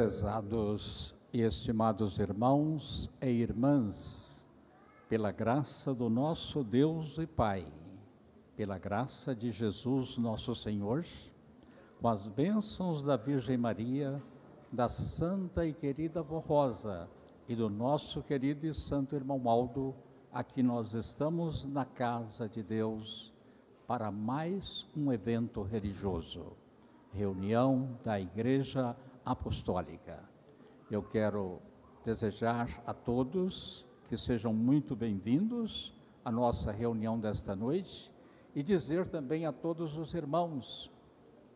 Prezados e estimados irmãos e irmãs, pela graça do nosso Deus e Pai, pela graça de Jesus nosso Senhor, com as bênçãos da Virgem Maria, da Santa e querida Vó Rosa e do nosso querido e santo irmão Aldo, aqui nós estamos na casa de Deus para mais um evento religioso, reunião da Igreja Apostólica. Eu quero desejar a todos que sejam muito bem-vindos à nossa reunião desta noite e dizer também a todos os irmãos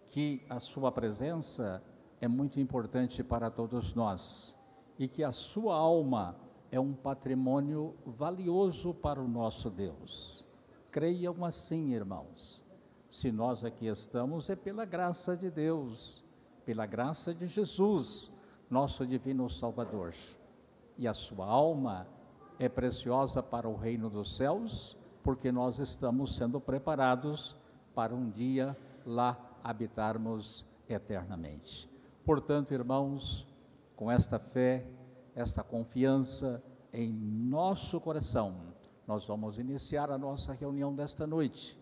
que a sua presença é muito importante para todos nós e que a sua alma é um patrimônio valioso para o nosso Deus. Creiam assim, irmãos. Se nós aqui estamos é pela graça de Deus, pela graça de Jesus, nosso divino Salvador. E a sua alma é preciosa para o reino dos céus, porque nós estamos sendo preparados para um dia lá habitarmos eternamente. Portanto, irmãos, com esta fé, esta confiança em nosso coração, nós vamos iniciar a nossa reunião desta noite.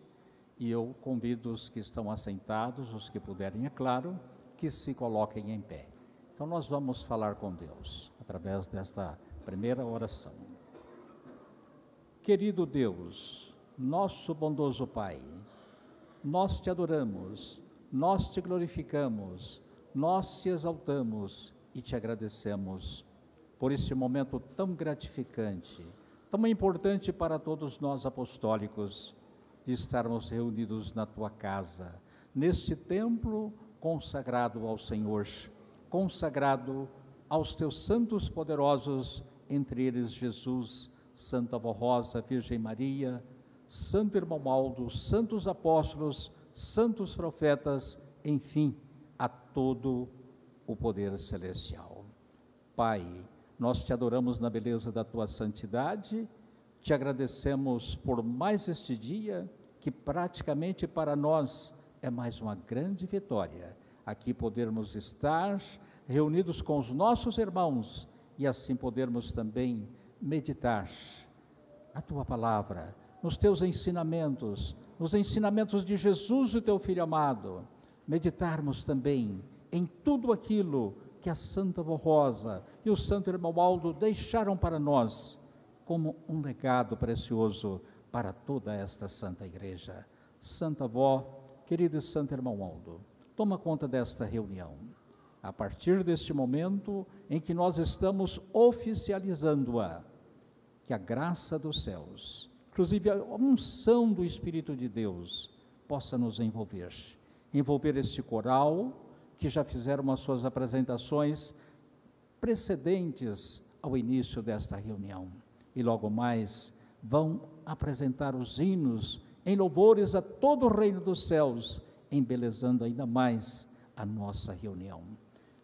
E eu convido os que estão assentados, os que puderem, é claro, que se coloquem em pé. Então nós vamos falar com Deus, através desta primeira oração. Querido Deus, nosso bondoso Pai, nós te adoramos, nós te glorificamos, nós te exaltamos e te agradecemos por este momento tão gratificante, tão importante para todos nós apostólicos, de estarmos reunidos na tua casa, neste templo consagrado ao Senhor, consagrado aos teus santos poderosos, entre eles Jesus, Santa Vó Rosa, Virgem Maria, Santo Irmão Aldo, santos apóstolos, santos profetas, enfim, a todo o poder celestial. Pai, nós te adoramos na beleza da tua santidade, te agradecemos por mais este dia, que praticamente para nós é mais uma grande vitória, aqui podermos estar reunidos com os nossos irmãos e assim podermos também meditar a tua palavra, nos teus ensinamentos, nos ensinamentos de Jesus, o teu Filho amado, meditarmos também em tudo aquilo que a Santa Vó Rosa e o Santo Irmão Aldo deixaram para nós, como um legado precioso para toda esta Santa Igreja. Santa Vó, querido e Santo Irmão Aldo, toma conta desta reunião. A partir deste momento em que nós estamos oficializando-a, que a graça dos céus, inclusive a unção do Espírito de Deus, possa nos envolver este coral, que já fizeram as suas apresentações precedentes ao início desta reunião, e logo mais vão apresentar os hinos em louvores a todo o reino dos céus, embelezando ainda mais a nossa reunião.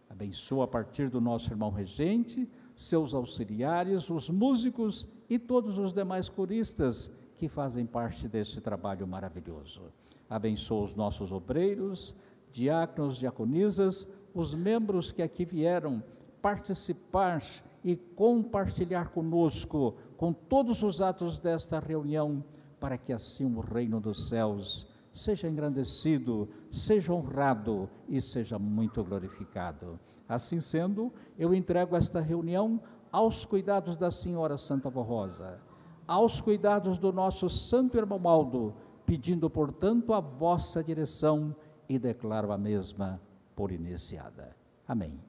Abençoa a partir do nosso irmão regente, seus auxiliares, os músicos e todos os demais coristas que fazem parte desse trabalho maravilhoso. Abençoa os nossos obreiros, diáconos, diaconisas, os membros que aqui vieram participar e compartilhar conosco, com todos os atos desta reunião, para que assim o reino dos céus seja engrandecido, seja honrado e seja muito glorificado. Assim sendo, eu entrego esta reunião aos cuidados da Senhora Santa Vó Rosa, aos cuidados do nosso Santo Irmão Aldo, pedindo, portanto, a vossa direção e declaro a mesma por iniciada. Amém.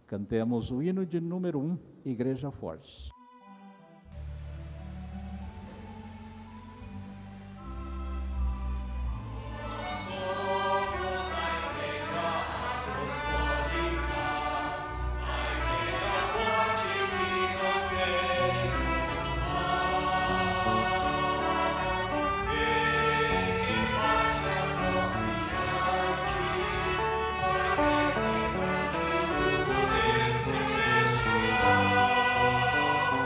Cantemos o hino de número 1, Igreja Forte. Celestial.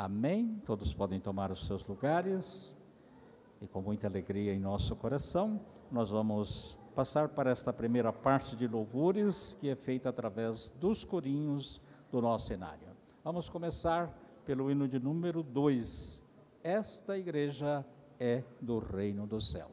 Amém? Todos podem tomar os seus lugares e com muita alegria em nosso coração, nós vamos passar para esta primeira parte de louvores que é feita através dos corinhos do nosso cenário. Vamos começar pelo hino de número 2. Esta igreja é do reino do céu.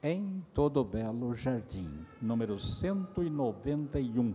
Em todo belo jardim, número 191.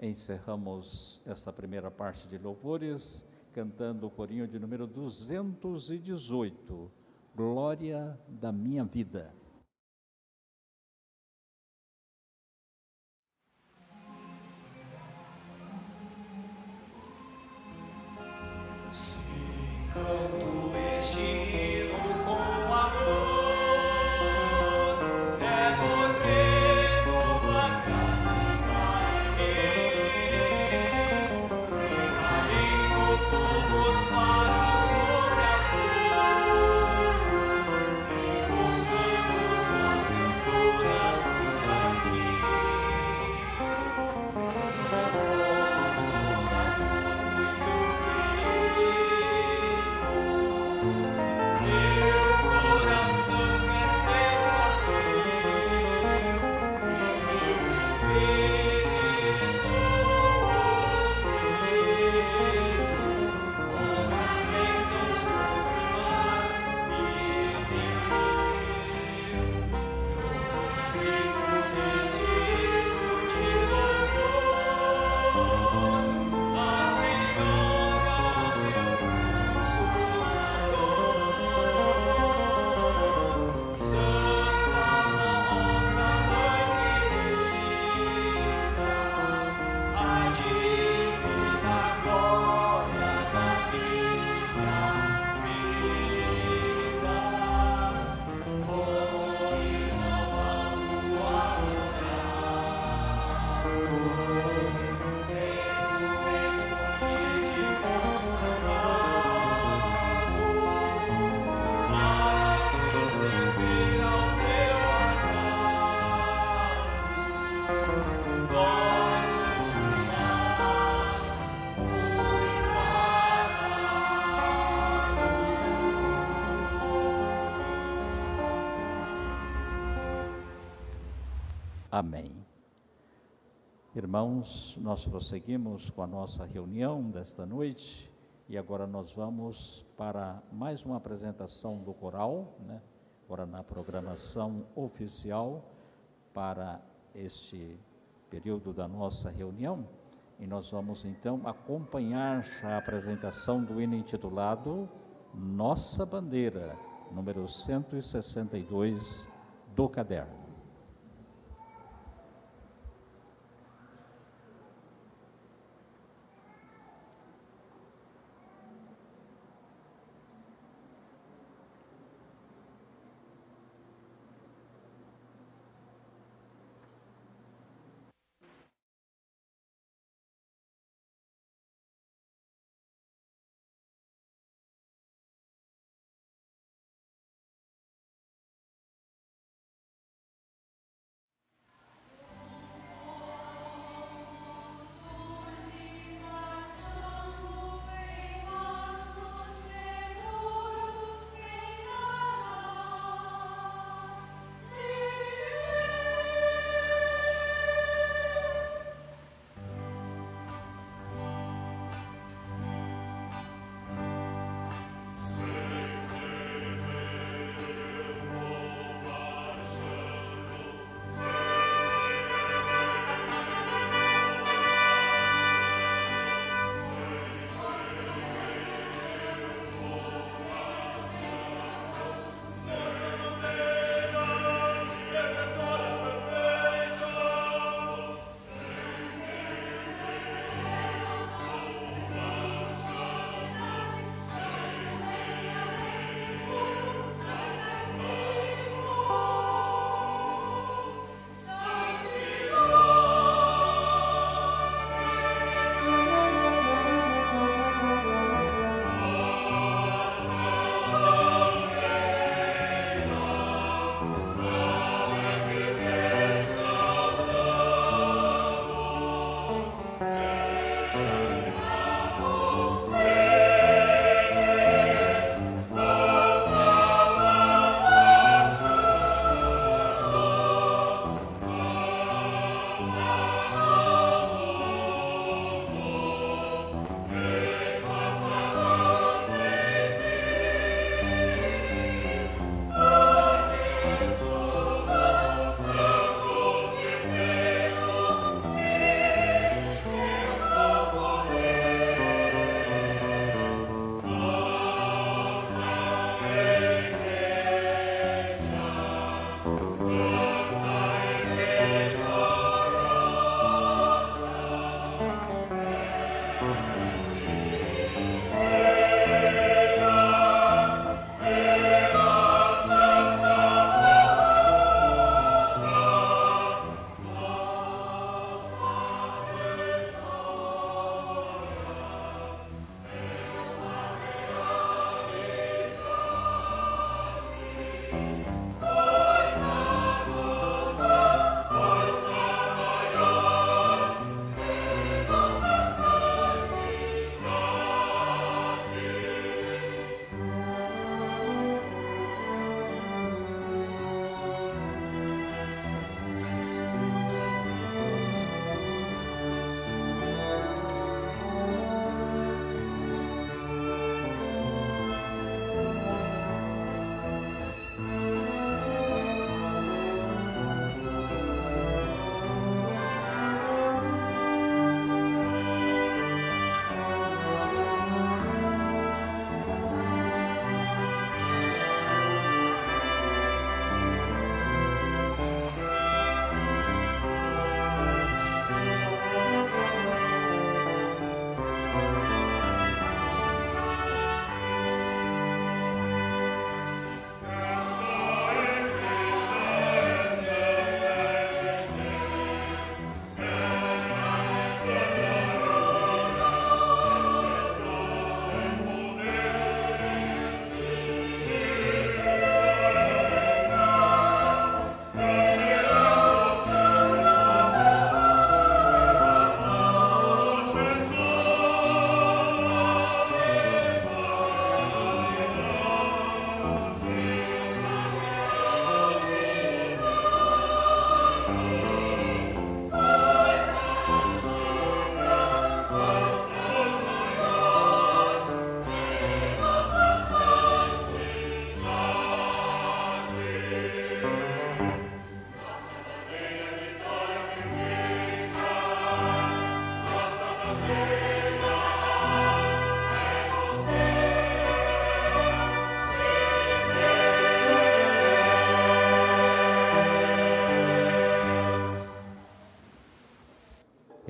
Encerramos esta primeira parte de louvores, cantando o corinho de número 218, Glória da minha vida. Se canto este hino com amor, é porque tua graça está em mim, recaindo como orvalho sobre a flor, repousando Amém. Irmãos, nós prosseguimos com a nossa reunião desta noite e agora nós vamos para mais uma apresentação do coral, né? Agora na programação oficial para este período da nossa reunião, e nós vamos então acompanhar a apresentação do hino intitulado Nossa Bandeira, número 162 do caderno.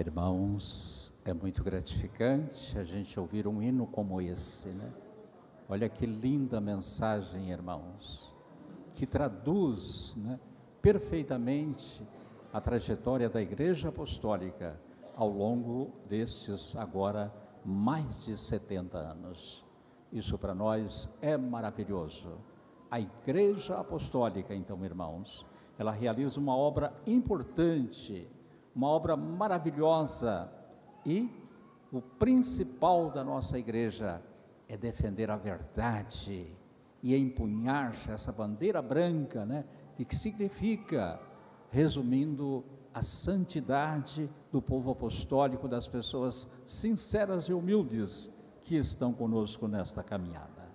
Irmãos, é muito gratificante a gente ouvir um hino como esse, né? Olha que linda mensagem, irmãos, que traduz, né, perfeitamente a trajetória da Igreja Apostólica ao longo destes agora mais de 70 anos. Isso para nós é maravilhoso. A Igreja Apostólica, então, irmãos, ela realiza uma obra importante, uma obra maravilhosa, e o principal da nossa igreja é defender a verdade e empunhar essa bandeira branca, né, que significa, resumindo, a santidade do povo apostólico, das pessoas sinceras e humildes que estão conosco nesta caminhada.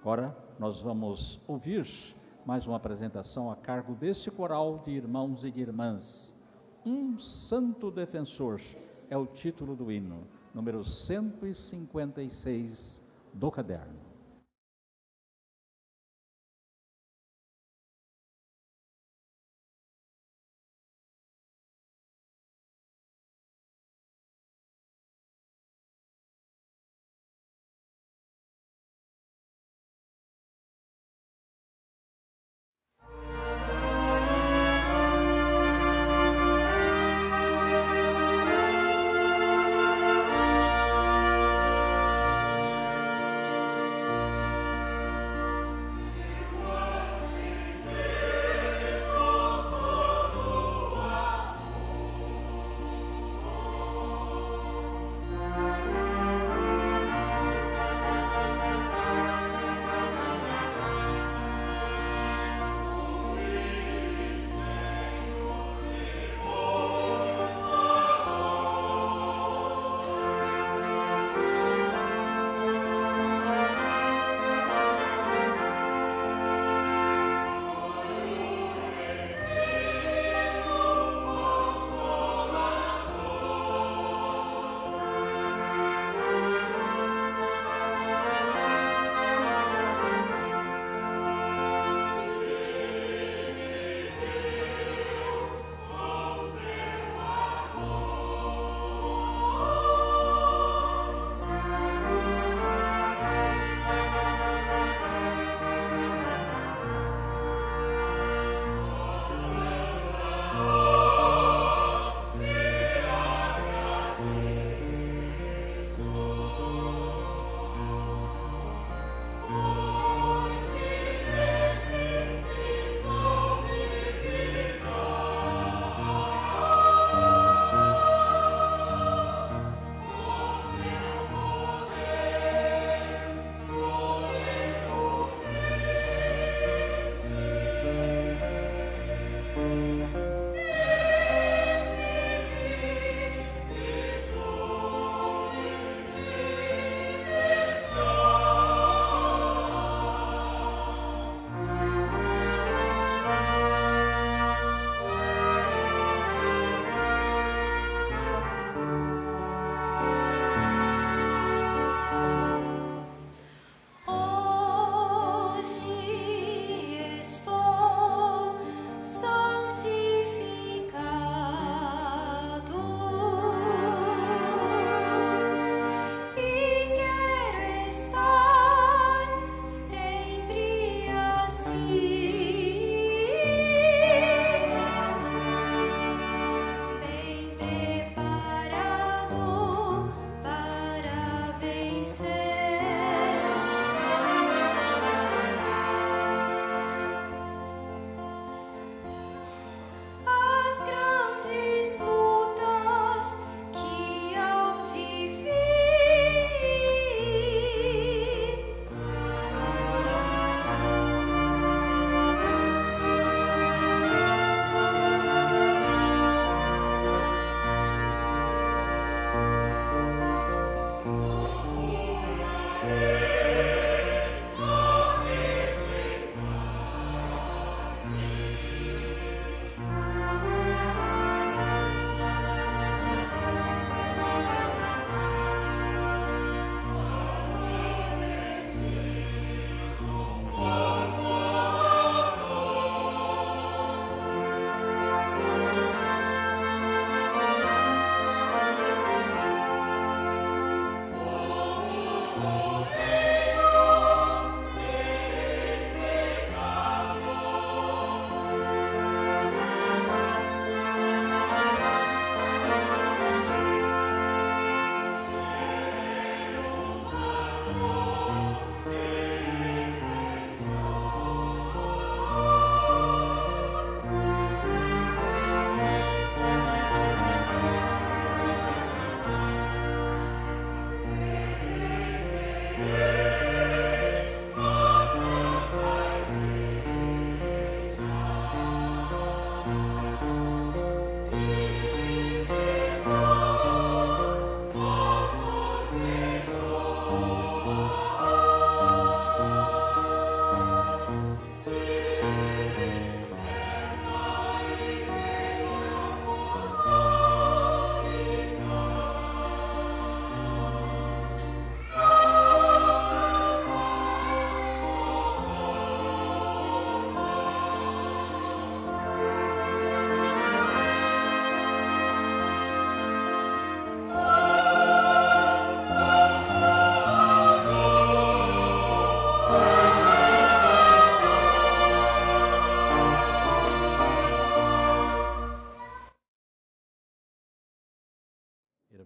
Agora nós vamos ouvir mais uma apresentação a cargo deste coral de irmãos e de irmãs. Um Santo Defensor é o título do hino, número 156 do caderno.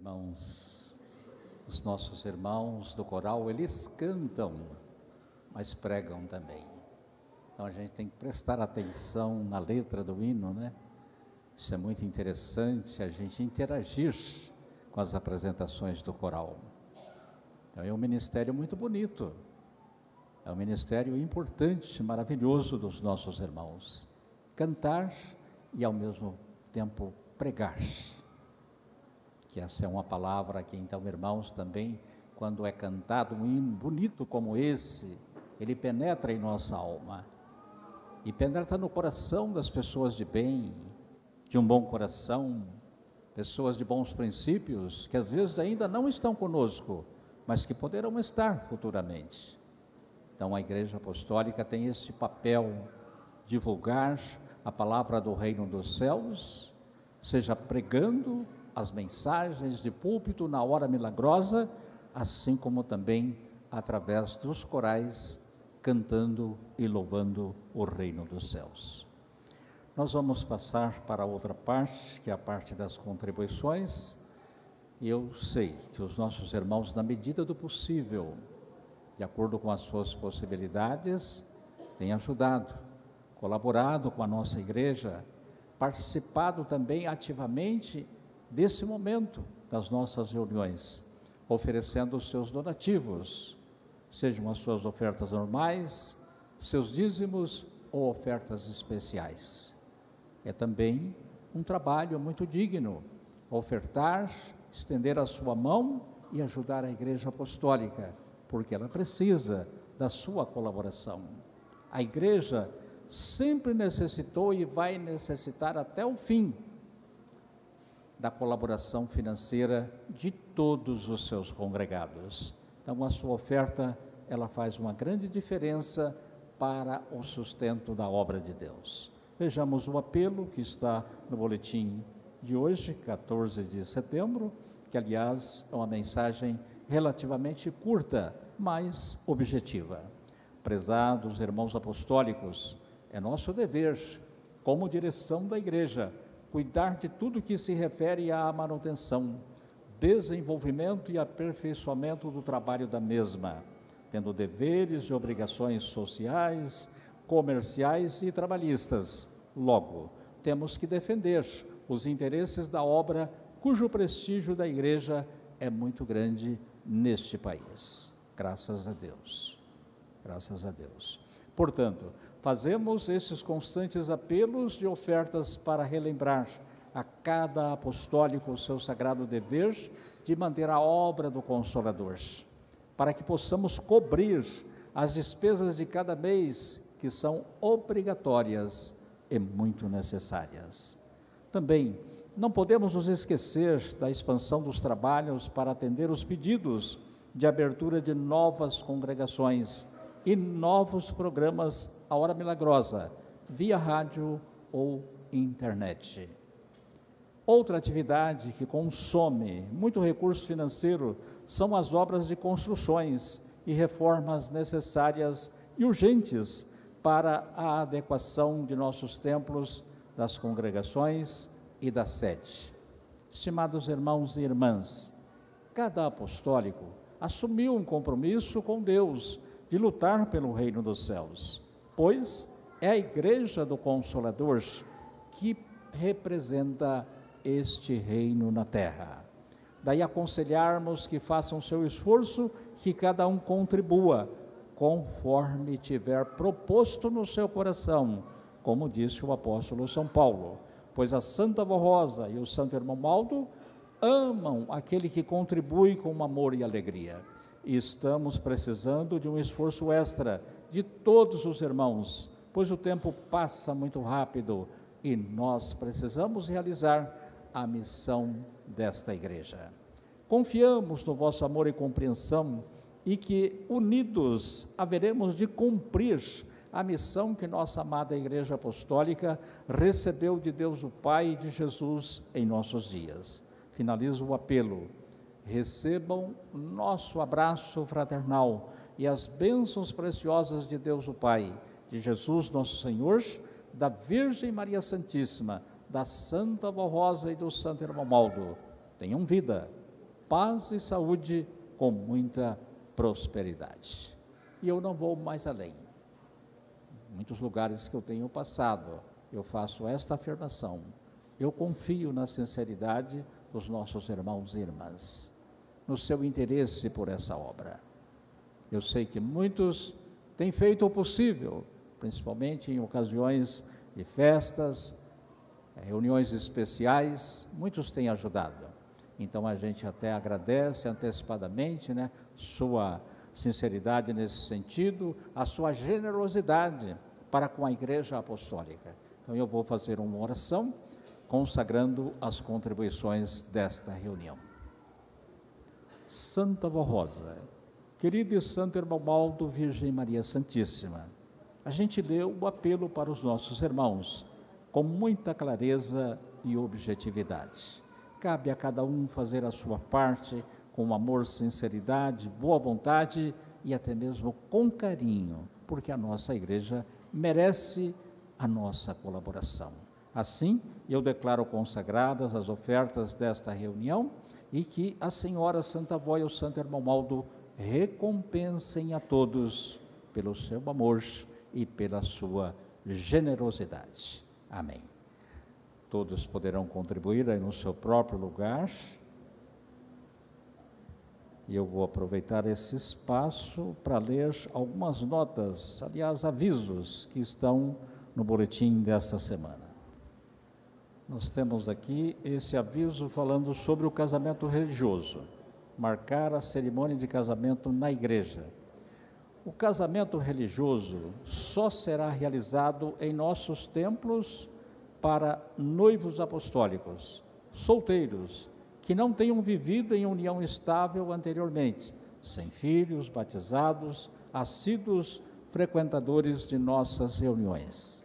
Irmãos, os nossos irmãos do coral, eles cantam, mas pregam também. Então a gente tem que prestar atenção na letra do hino, né? Isso é muito interessante, a gente interagir com as apresentações do coral. Então é um ministério muito bonito, é um ministério importante, maravilhoso dos nossos irmãos. Cantar e ao mesmo tempo pregar. Que essa é uma palavra que então, irmãos, também, quando é cantado um hino bonito como esse, ele penetra em nossa alma, e penetra no coração das pessoas de bem, de um bom coração, pessoas de bons princípios, que às vezes ainda não estão conosco, mas que poderão estar futuramente. Então a Igreja Apostólica tem esse papel, divulgar a palavra do reino dos céus, seja pregando as mensagens de púlpito na hora milagrosa, assim como também através dos corais, cantando e louvando o reino dos céus. Nós vamos passar para outra parte, que é a parte das contribuições, e eu sei que os nossos irmãos, na medida do possível, de acordo com as suas possibilidades, têm ajudado, colaborado com a nossa igreja, participado também ativamente desse momento das nossas reuniões, oferecendo os seus donativos, sejam as suas ofertas normais, seus dízimos ou ofertas especiais. É também um trabalho muito digno, ofertar, estender a sua mão e ajudar a Igreja Apostólica, porque ela precisa da sua colaboração. A Igreja sempre necessitou e vai necessitar até o fim da colaboração financeira de todos os seus congregados. Então, a sua oferta, ela faz uma grande diferença para o sustento da obra de Deus. Vejamos o apelo que está no boletim de hoje, 14 de setembro, que, aliás, é uma mensagem relativamente curta, mas objetiva. Prezados irmãos apostólicos, é nosso dever, como direção da Igreja, cuidar de tudo que se refere à manutenção, desenvolvimento e aperfeiçoamento do trabalho da mesma, tendo deveres e obrigações sociais, comerciais e trabalhistas. Logo, temos que defender os interesses da obra cujo prestígio da Igreja é muito grande neste país. Graças a Deus. Graças a Deus. Portanto, fazemos esses constantes apelos de ofertas para relembrar a cada apostólico o seu sagrado dever de manter a obra do Consolador, para que possamos cobrir as despesas de cada mês, que são obrigatórias e muito necessárias. Também não podemos nos esquecer da expansão dos trabalhos para atender os pedidos de abertura de novas congregações e novos programas à hora milagrosa, via rádio ou internet. Outra atividade que consome muito recurso financeiro são as obras de construções e reformas necessárias e urgentes para a adequação de nossos templos, das congregações e da sede. Estimados irmãos e irmãs, cada apostólico assumiu um compromisso com Deus de lutar pelo reino dos céus, pois é a Igreja do Consolador que representa este reino na terra. Daí aconselharmos que façam seu esforço, que cada um contribua, conforme tiver proposto no seu coração, como disse o apóstolo São Paulo, pois a Santa Vó Rosa e o Santo Irmão Maldo amam aquele que contribui com amor e alegria. E estamos precisando de um esforço extra de todos os irmãos, pois o tempo passa muito rápido e nós precisamos realizar a missão desta igreja. Confiamos no vosso amor e compreensão e que, unidos, haveremos de cumprir a missão que nossa amada Igreja Apostólica recebeu de Deus o Pai e de Jesus em nossos dias. Finalizo o apelo. Recebam nosso abraço fraternal e as bênçãos preciosas de Deus o Pai, de Jesus nosso Senhor, da Virgem Maria Santíssima, da Santa Vó Rosa e do Santo Irmão Maldo. Tenham vida, paz e saúde, com muita prosperidade. E eu não vou mais além. Em muitos lugares que eu tenho passado, eu faço esta afirmação: eu confio na sinceridade dos nossos irmãos e irmãs, no seu interesse por essa obra. Eu sei que muitos têm feito o possível, principalmente em ocasiões de festas, reuniões especiais, muitos têm ajudado. Então a gente até agradece antecipadamente, sua sinceridade nesse sentido, a sua generosidade para com a Igreja Apostólica. Então eu vou fazer uma oração consagrando as contribuições desta reunião. Santa Vó Rosa, querido e santo irmão Baldo, Virgem Maria Santíssima, a gente leu o apelo para os nossos irmãos com muita clareza e objetividade. Cabe a cada um fazer a sua parte com amor, sinceridade, boa vontade e até mesmo com carinho, porque a nossa igreja merece a nossa colaboração. Assim, eu declaro consagradas as ofertas desta reunião e que a Senhora Santa Vó e o Santo Irmão Baldo recompensem a todos pelo seu amor e pela sua generosidade. Amém. Todos poderão contribuir aí no seu próprio lugar. E eu vou aproveitar esse espaço para ler algumas notas, aliás, avisos que estão no boletim desta semana. Nós temos aqui esse aviso falando sobre o casamento religioso, marcar a cerimônia de casamento na igreja. O casamento religioso só será realizado em nossos templos para noivos apostólicos, solteiros, que não tenham vivido em união estável anteriormente, sem filhos, batizados, assíduos frequentadores de nossas reuniões.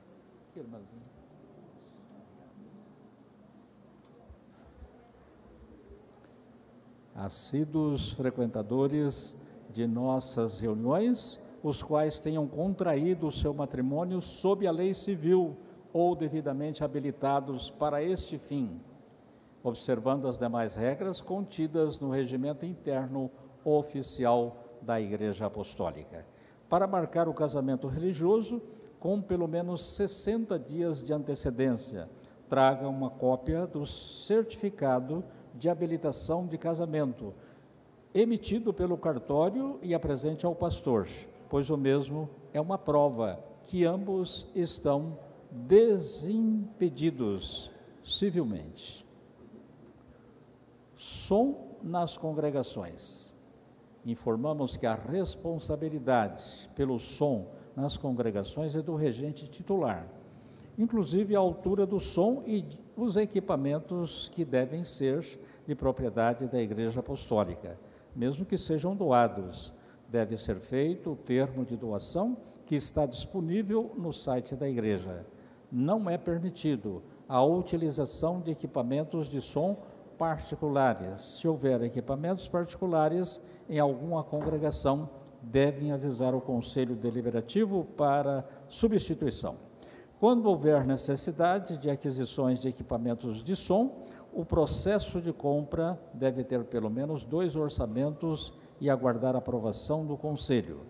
Assíduos frequentadores de nossas reuniões, os quais tenham contraído o seu matrimônio sob a lei civil ou devidamente habilitados para este fim, observando as demais regras contidas no regimento interno oficial da Igreja Apostólica. Para marcar o casamento religioso, com pelo menos 60 dias de antecedência, traga uma cópia do certificado de habilitação de casamento, emitido pelo cartório, e apresente ao pastor, pois o mesmo é uma prova que ambos estão desimpedidos civilmente. Som nas congregações. Informamos que a responsabilidade pelo som nas congregações é do regente titular, inclusive a altura do som e os equipamentos que devem ser de propriedade da Igreja Apostólica, mesmo que sejam doados. Deve ser feito o termo de doação que está disponível no site da Igreja. Não é permitido a utilização de equipamentos de som particulares. Se houver equipamentos particulares em alguma congregação, devem avisar o Conselho Deliberativo para substituição. Quando houver necessidade de aquisições de equipamentos de som, o processo de compra deve ter pelo menos 2 orçamentos e aguardar a aprovação do Conselho.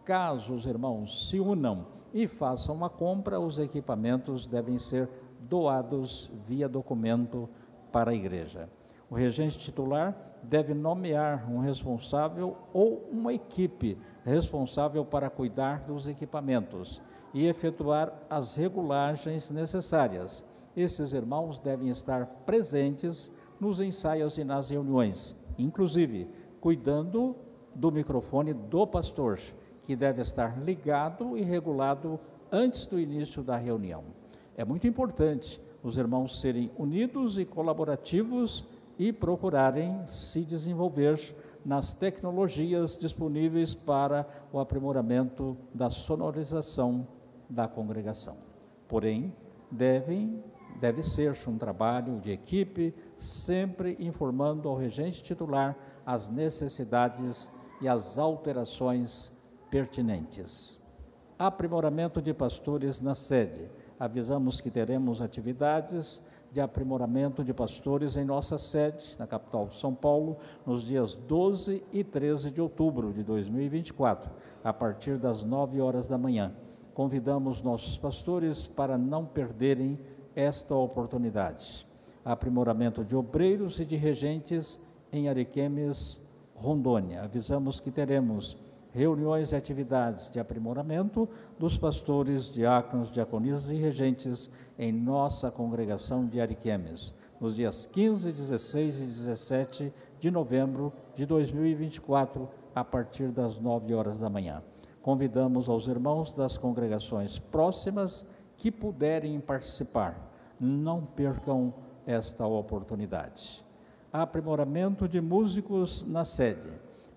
Caso os irmãos se unam e façam a compra, os equipamentos devem ser doados via documento para a igreja. O regente titular deve nomear um responsável ou uma equipe responsável para cuidar dos equipamentos e efetuar as regulagens necessárias. Esses irmãos devem estar presentes nos ensaios e nas reuniões, inclusive cuidando do microfone do pastor, que deve estar ligado e regulado antes do início da reunião. É muito importante os irmãos serem unidos e colaborativos e procurarem se desenvolver nas tecnologias disponíveis para o aprimoramento da sonorização da congregação. Porém, deve ser um trabalho de equipe, sempre informando ao regente titular as necessidades e as alterações pertinentes. Aprimoramento de pastores na sede. avisamos que teremos atividades de aprimoramento de pastores em nossa sede, na capital de São Paulo, nos dias 12 e 13 de outubro de 2024, a partir das 9 horas da manhã. Convidamos nossos pastores para não perderem esta oportunidade. Aprimoramento de obreiros e de regentes em Ariquemes, Rondônia. Avisamos que teremos reuniões e atividades de aprimoramento dos pastores, diáconos, diaconisas e regentes em nossa congregação de Ariquemes, nos dias 15, 16 e 17 de novembro de 2024, a partir das 9 horas da manhã. Convidamos aos irmãos das congregações próximas que puderem participar. Não percam esta oportunidade. Aprimoramento de músicos na sede.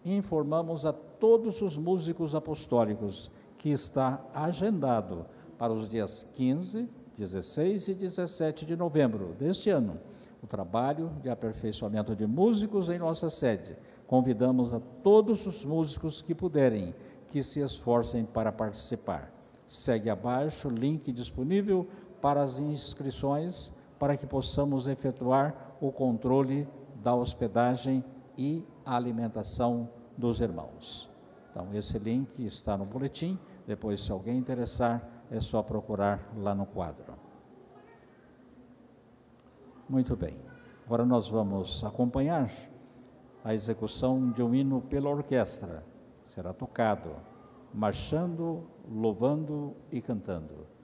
Informamos a todos os músicos apostólicos que está agendado para os dias 15, 16 e 17 de novembro deste ano o trabalho de aperfeiçoamento de músicos em nossa sede. Convidamos a todos os músicos que puderem, que se esforcem para participar. Segue abaixo o link disponível para as inscrições, para que possamos efetuar o controle da hospedagem e alimentação dos irmãos. Então, esse link está no boletim, depois, se alguém interessar, é só procurar lá no quadro. Muito bem, agora nós vamos acompanhar a execução de um hino pela orquestra. Será tocado, marchando, louvando e cantando.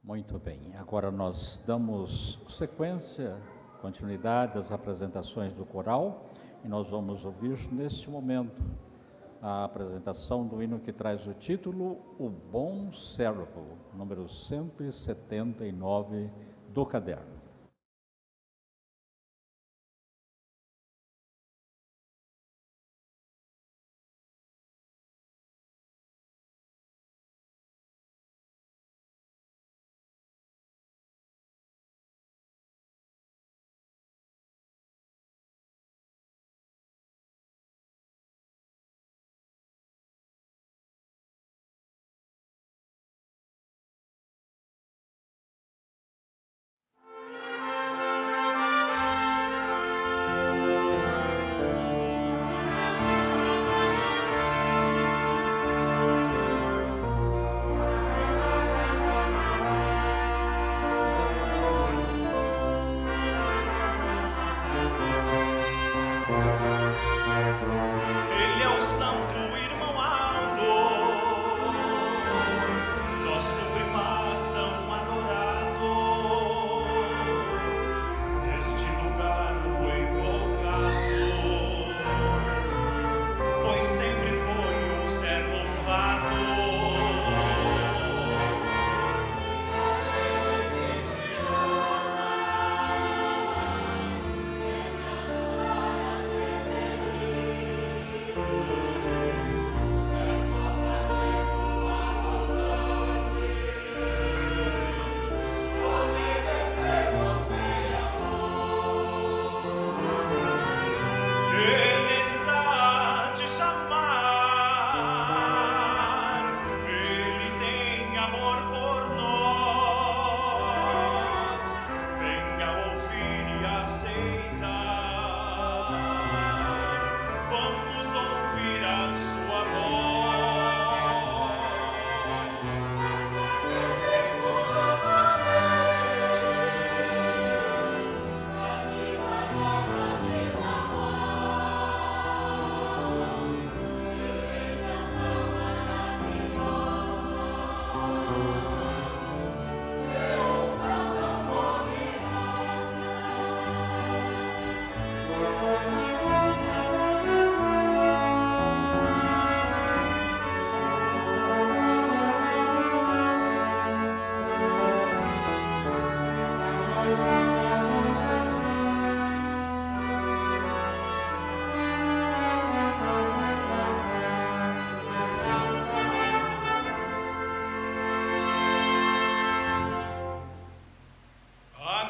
Muito bem, agora nós damos sequência, continuidade às apresentações do coral e nós vamos ouvir neste momento a apresentação do hino que traz o título O Bom Servo, número 179 do caderno. Ele é o santo irmão Aldo, nosso primaz tão adorado. Neste lugar foi colocado, pois sempre foi um servo honrado. Ele está a te chamar, Ele tem amor por nós. Venha ouvir e aceitar, vamos ouvir a sua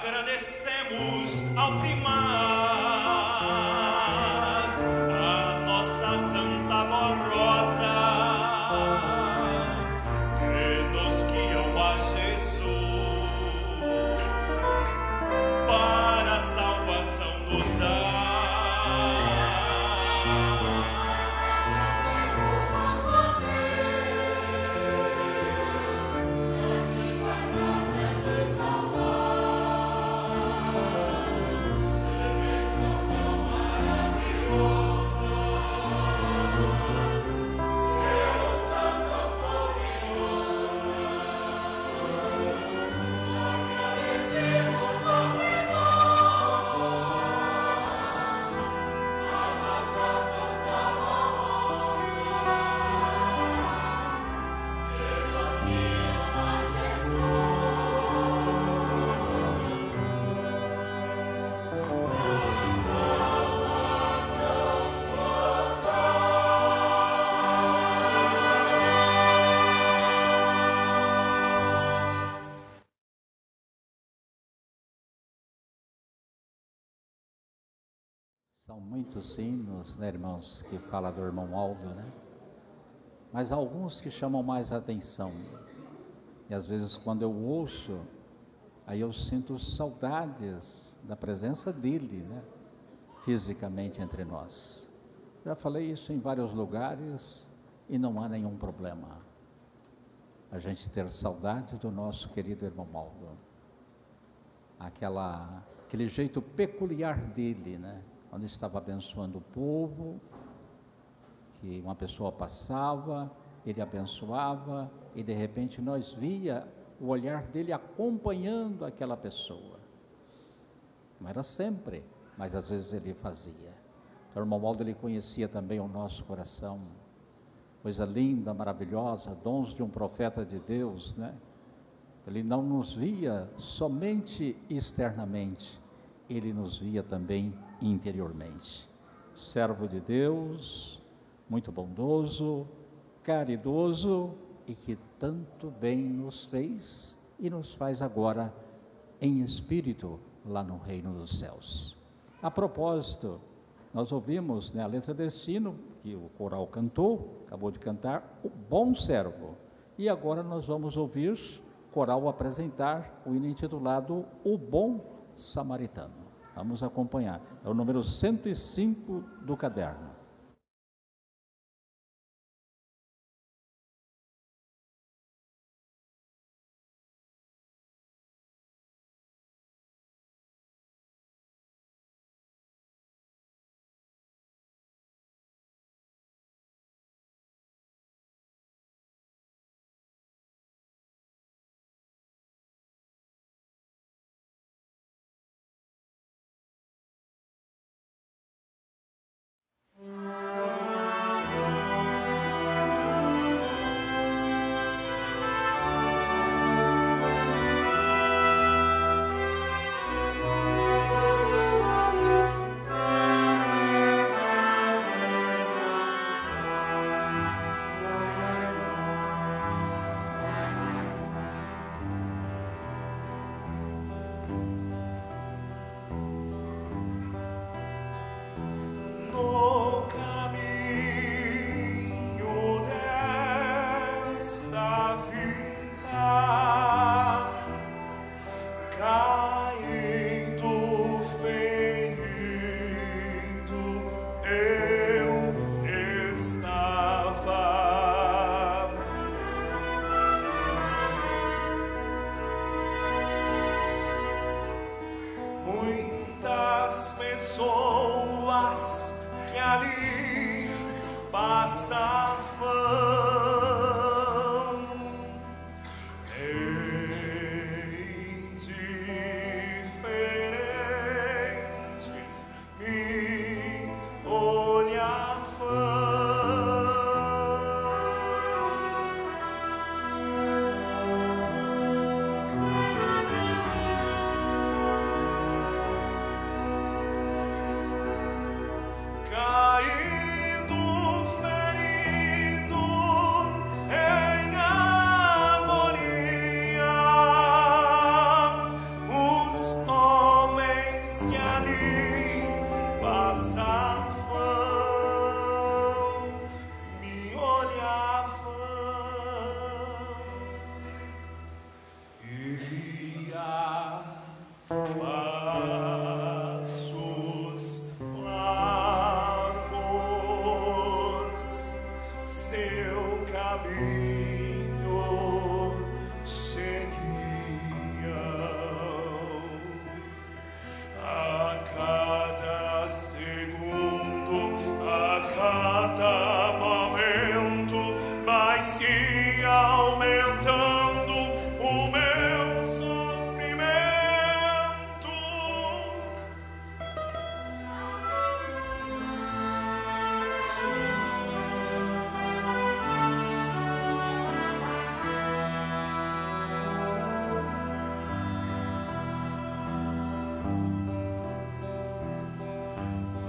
Agradecemos ao primaz, a nossa Santa Borrosa, que nos guiam a Jesus para a salvação nos dá. São muitos hinos, né, irmãos, que falam do irmão Aldo, né? Mas alguns que chamam mais a atenção. E às vezes quando eu ouço, aí eu sinto saudades da presença dele, né? Fisicamente entre nós. Já falei isso em vários lugares e não há nenhum problema. A gente ter saudade do nosso querido irmão Aldo. Aquele jeito peculiar dele, né? Onde estava abençoando o povo, que uma pessoa passava, ele abençoava, e de repente nós via o olhar dele acompanhando aquela pessoa. Não era sempre, mas às vezes ele fazia. Então, o irmão Waldo, ele conhecia também o nosso coração, coisa linda, maravilhosa, dons de um profeta de Deus, né? Ele não nos via somente externamente, ele nos via também interiormente. Servo de Deus, muito bondoso, caridoso e que tanto bem nos fez e nos faz agora em espírito lá no reino dos céus. A propósito, nós ouvimos, né, a letra desse hino que o coral cantou, acabou de cantar, o bom servo. E agora nós vamos ouvir o coral apresentar o hino intitulado O Bom Samaritano. Vamos acompanhar. É o número 105 do caderno. No caminho desta vida, caído, ferido, eu estava. Muitas pessoas que ali passavam, indiferentes, me olhavam. Caído, ferido, em agonia, os homens que ali passavam me olhavam. Ia passos largos, seu caminho seguiam. A cada segundo, a cada momento, mais ia aumentando o meu sofrimento.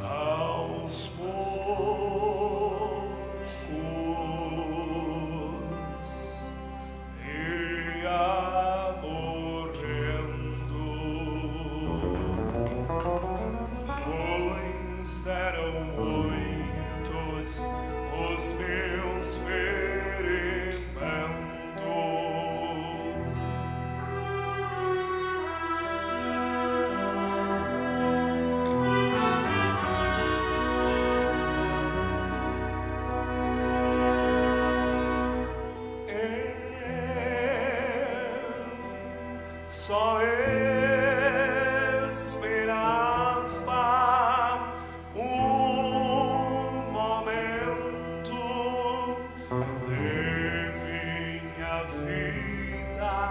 Aos poucos ia morrendo, pois eram muitos os meus ferimentos. Só esperava um momento de minha vida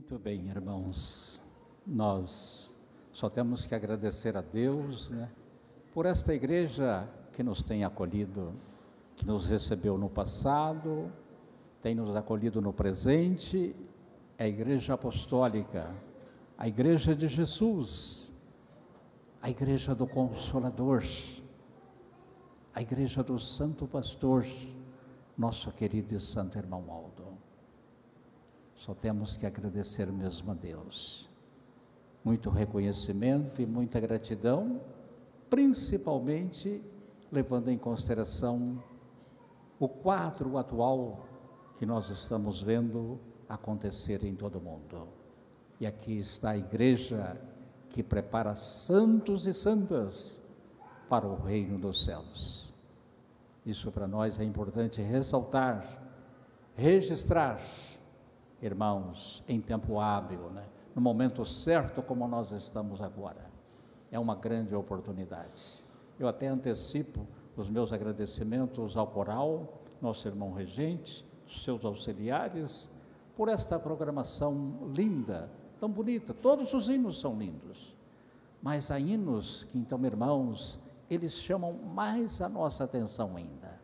Muito bem, irmãos, nós só temos que agradecer a Deus, né, por esta igreja que nos tem acolhido, que nos recebeu no passado, tem nos acolhido no presente, é a igreja apostólica, a igreja de Jesus, a igreja do Consolador, a igreja do Santo Pastor, nosso querido e santo irmão Aldo. Só temos que agradecer mesmo a Deus. Muito reconhecimento e muita gratidão, principalmente levando em consideração o quadro atual que nós estamos vendo acontecer em todo o mundo. E aqui está a igreja que prepara santos e santas para o reino dos céus. Isso para nós é importante ressaltar, registrar, irmãos, em tempo hábil, né? No momento certo como nós estamos agora. É uma grande oportunidade. Eu até antecipo os meus agradecimentos ao coral, nosso irmão regente, seus auxiliares, por esta programação linda, tão bonita. Todos os hinos são lindos, mas há hinos que, então, irmãos, eles chamam mais a nossa atenção ainda.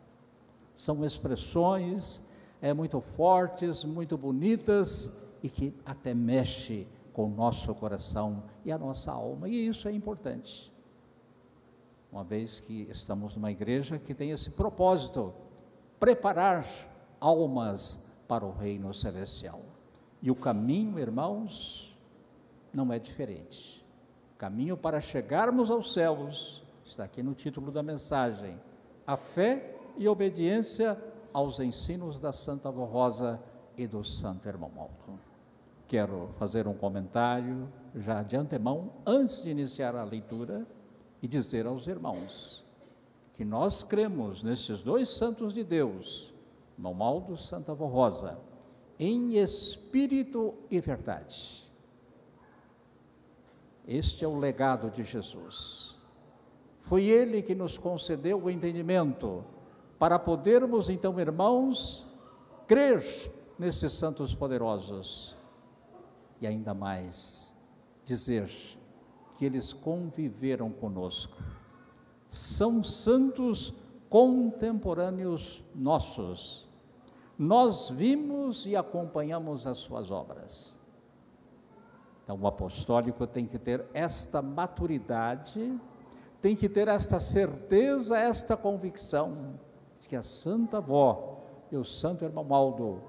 São expressões muito fortes, muito bonitas e que até mexe com o nosso coração e a nossa alma, e isso é importante. Uma vez que estamos numa igreja que tem esse propósito, preparar almas para o reino celestial. E o caminho, irmãos, não é diferente. O caminho para chegarmos aos céus está aqui no título da mensagem: a fé e obediência aos ensinos da Santa Avó Rosa e do Santo Irmão Aldo. Quero fazer um comentário já de antemão, antes de iniciar a leitura, e dizer aos irmãos que nós cremos nesses dois santos de Deus, Irmão Aldo e Santa Avó Rosa, em espírito e verdade. Este é o legado de Jesus. Foi Ele que nos concedeu o entendimento para podermos, então, irmãos, crer nesses santos poderosos e ainda mais dizer que eles conviveram conosco. São santos contemporâneos nossos. Nós vimos e acompanhamos as suas obras. Então, o apostólico tem que ter esta maturidade, tem que ter esta certeza, esta convicção de que a Santa Avó e o Santo Irmão Aldo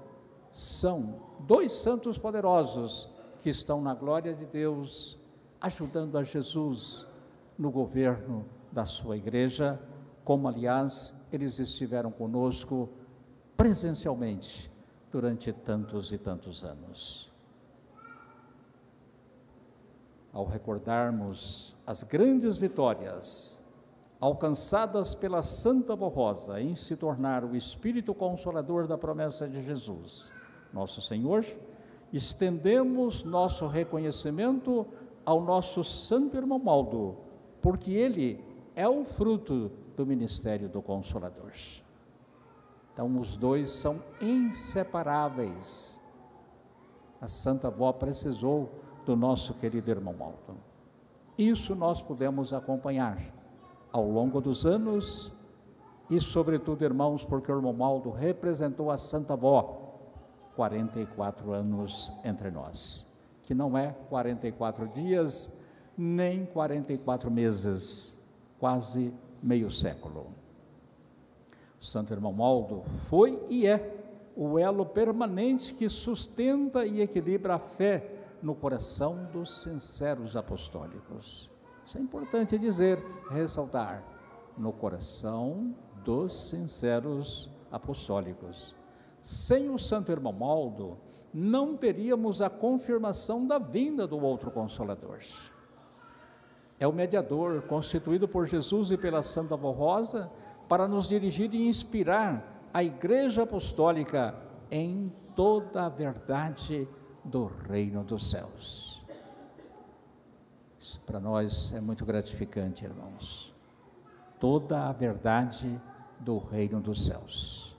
são dois santos poderosos que estão na glória de Deus, ajudando a Jesus no governo da sua igreja, como, aliás, eles estiveram conosco presencialmente durante tantos e tantos anos. Ao recordarmos as grandes vitórias alcançadas pela Santa Avó Rosa em se tornar o Espírito Consolador da promessa de Jesus, nosso Senhor, estendemos nosso reconhecimento ao nosso Santo Irmão Aldo, porque ele é o fruto do ministério do Consolador. Então, os dois são inseparáveis. A Santa Avó precisou do nosso querido Irmão Aldo. Isso nós pudemos acompanhar ao longo dos anos e, sobretudo, irmãos, porque o Irmão Aldo representou a Santa Avó 44 anos entre nós, que não é 44 dias, nem 44 meses, quase meio século. Santo Irmão Aldo foi e é o elo permanente que sustenta e equilibra a fé no coração dos sinceros apostólicos. Isso é importante dizer, ressaltar, no coração dos sinceros apostólicos. Sem o Santo Irmão Aldo, não teríamos a confirmação da vinda do outro Consolador. É o mediador constituído por Jesus e pela Santa Avó Rosa para nos dirigir e inspirar a Igreja Apostólica em toda a verdade do reino dos céus. Isso para nós é muito gratificante, irmãos. Toda a verdade do reino dos céus.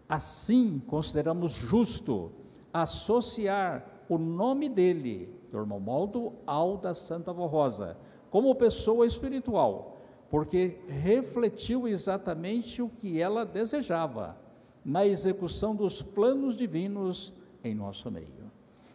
Assim, consideramos justo associar o nome dele, do irmão Maldo, ao da Santa Avó Rosa, como pessoa espiritual, porque refletiu exatamente o que ela desejava na execução dos planos divinos em nosso meio.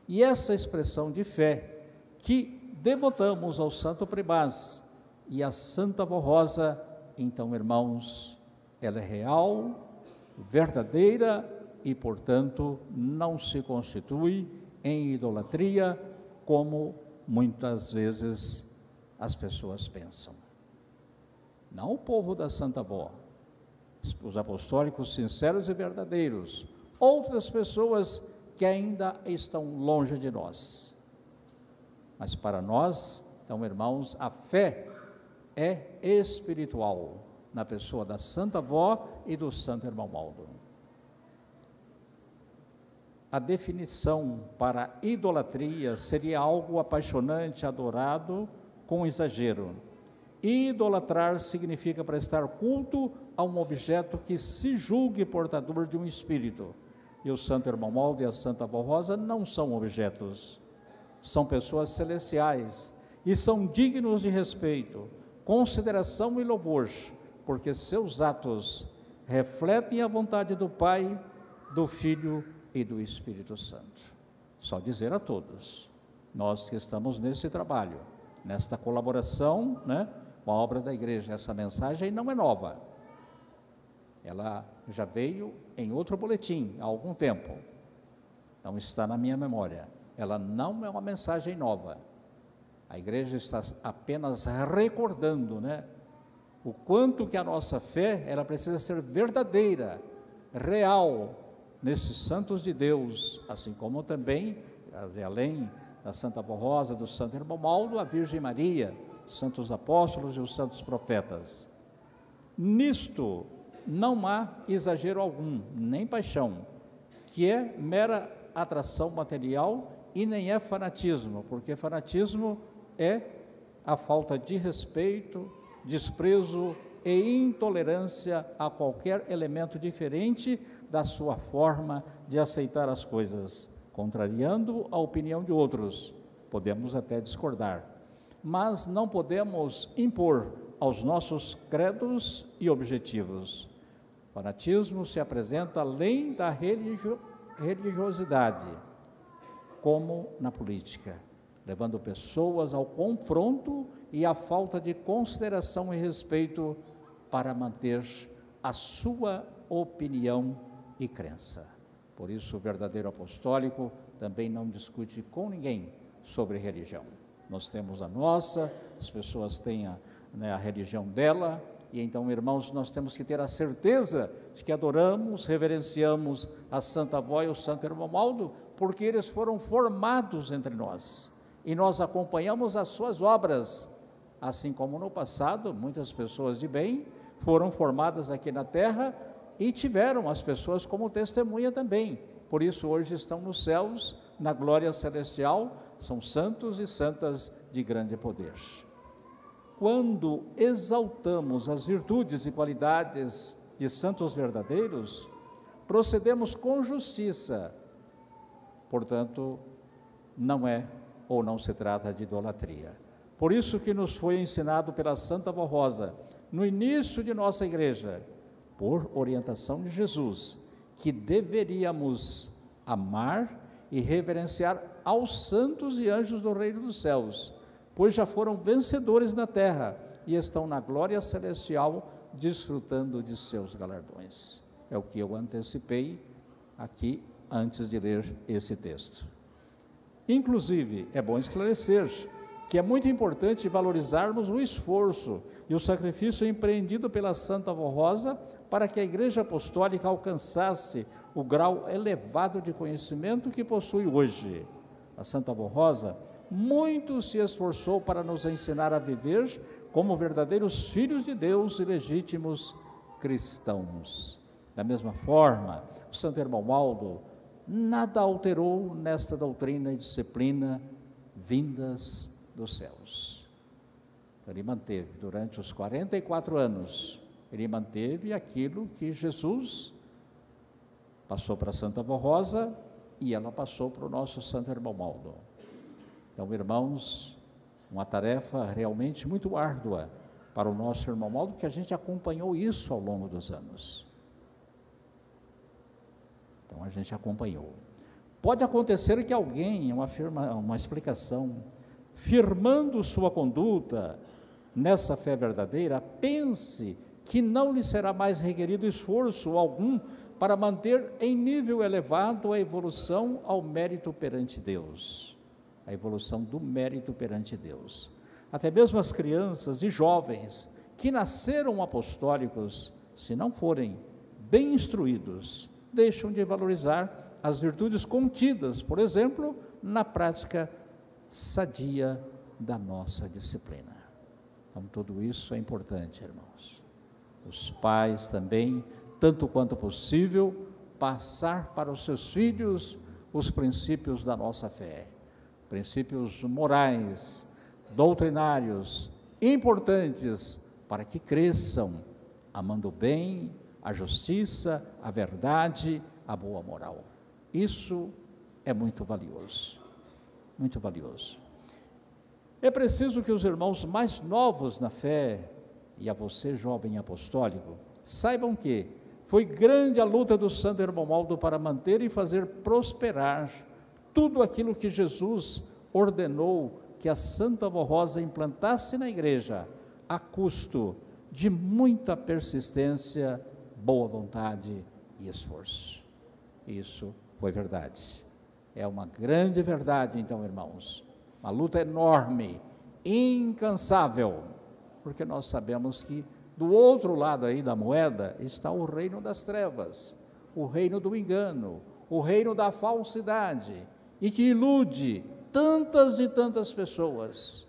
E essa expressão de fé que devotamos ao Santo Primaz e à Santa Avó Rosa, então, irmãos, ela é real, verdadeira e, portanto, não se constitui em idolatria, como muitas vezes as pessoas pensam. Não o povo da Santa Avó, os apostólicos sinceros e verdadeiros, outras pessoas que ainda estão longe de nós. Mas para nós, então, irmãos, a fé é espiritual, na pessoa da Santa Avó e do Santo Irmão Maldo. A definição para idolatria seria algo apaixonante, adorado, com exagero. Idolatrar significa prestar culto a um objeto que se julgue portador de um espírito. E o Santo Irmão Maldo e a Santa Avó Rosa não são objetos, são pessoas celestiais e são dignos de respeito, consideração e louvor, porque seus atos refletem a vontade do Pai, do Filho e do Espírito Santo. Só dizer a todos, nós que estamos nesse trabalho, nesta colaboração, com a obra da igreja, essa mensagem não é nova. Ela já veio em outro boletim há algum tempo, então está na minha memória. Ela não é uma mensagem nova. A igreja está apenas recordando, o quanto que a nossa fé, ela precisa ser verdadeira, real, nesses santos de Deus, assim como também, além da Santa Avó Rosa, do Santo Irmão Maldo, a Virgem Maria, santos apóstolos e os santos profetas. Nisto não há exagero algum, nem paixão, que é mera atração material e nem é fanatismo, porque fanatismo é a falta de respeito, desprezo e intolerância a qualquer elemento diferente da sua forma de aceitar as coisas, contrariando a opinião de outros. Podemos até discordar, mas não podemos impor aos nossos credos e objetivos. O fanatismo se apresenta além da religiosidade, como na política, levando pessoas ao confronto e à falta de consideração e respeito para manter a sua opinião e crença. Por isso, o verdadeiro apostólico também não discute com ninguém sobre religião. Nós temos a nossa, as pessoas têm a religião dela, e então, irmãos, nós temos que ter a certeza de que adoramos, reverenciamos a Santa Avó e o Santo Irmão Maldo, porque eles foram formados entre nós, e nós acompanhamos as suas obras, assim como no passado, muitas pessoas de bem foram formadas aqui na terra, e tiveram as pessoas como testemunha também, por isso hoje estão nos céus, na glória celestial, são santos e santas de grande poder. Quando exaltamos as virtudes e qualidades de santos verdadeiros, procedemos com justiça, portanto, não é ou não se trata de idolatria. Por isso que nos foi ensinado pela Santa Avó Rosa, no início de nossa igreja, por orientação de Jesus, que deveríamos amar e reverenciar aos santos e anjos do reino dos céus, pois já foram vencedores na terra e estão na glória celestial, desfrutando de seus galardões. É o que eu antecipei aqui antes de ler esse texto. Inclusive, é bom esclarecer que é muito importante valorizarmos o esforço e o sacrifício empreendido pela Santa Avó Rosa para que a Igreja Apostólica alcançasse o grau elevado de conhecimento que possui hoje. A Santa Avó Rosa muito se esforçou para nos ensinar a viver como verdadeiros filhos de Deus e legítimos cristãos. Da mesma forma, o Santo Irmão Maldo nada alterou nesta doutrina e disciplina vindas dos céus. Ele manteve durante os 44 anos, ele manteve aquilo que Jesus passou para Santa Avó Rosa e ela passou para o nosso Santo Irmão Maldo. Então, irmãos, uma tarefa realmente muito árdua para o nosso irmão Maldo, porque a gente acompanhou isso ao longo dos anos. Então, a gente acompanhou. Pode acontecer que alguém, uma explicação, firmando sua conduta nessa fé verdadeira, pense que não lhe será mais requerido esforço algum para manter em nível elevado a evolução ao mérito perante Deus, a evolução do mérito perante Deus. Até mesmo as crianças e jovens que nasceram apostólicos, se não forem bem instruídos, deixam de valorizar as virtudes contidas, por exemplo, na prática sadia da nossa disciplina. Então, tudo isso é importante, irmãos. Os pais também, tanto quanto possível, passar para os seus filhos os princípios da nossa fé, princípios morais, doutrinários, importantes para que cresçam, amando o bem, a justiça, a verdade, a boa moral. Isso é muito valioso, muito valioso. É preciso que os irmãos mais novos na fé, e a você, jovem apostólico, saibam que foi grande a luta do Santo Irmão Maldo para manter e fazer prosperar tudo aquilo que Jesus ordenou que a Santa Avó Rosa implantasse na igreja, a custo de muita persistência, boa vontade e esforço. Isso foi verdade. É uma grande verdade, então, irmãos. Uma luta enorme, incansável, porque nós sabemos que do outro lado aí da moeda está o reino das trevas, o reino do engano, o reino da falsidade, e que ilude tantas e tantas pessoas.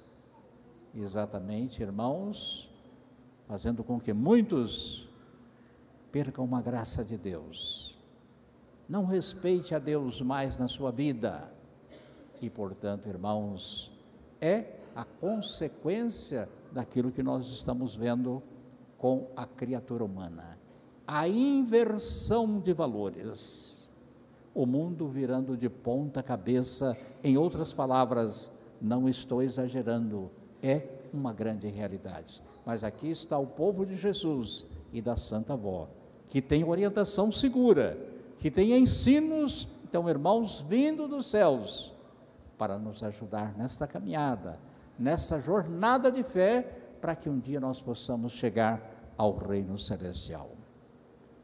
Exatamente, irmãos, fazendo com que muitos percam uma graça de Deus. Não respeite a Deus mais na sua vida. E, portanto, irmãos, é a consequência daquilo que nós estamos vendo com a criatura humana. A inversão de valores. O mundo virando de ponta cabeça, em outras palavras, não estou exagerando, é uma grande realidade. Mas aqui está o povo de Jesus e da Santa Avó, que tem orientação segura, que tem ensinos, então, irmãos, vindo dos céus, para nos ajudar nesta caminhada, nessa jornada de fé, para que um dia nós possamos chegar ao reino celestial.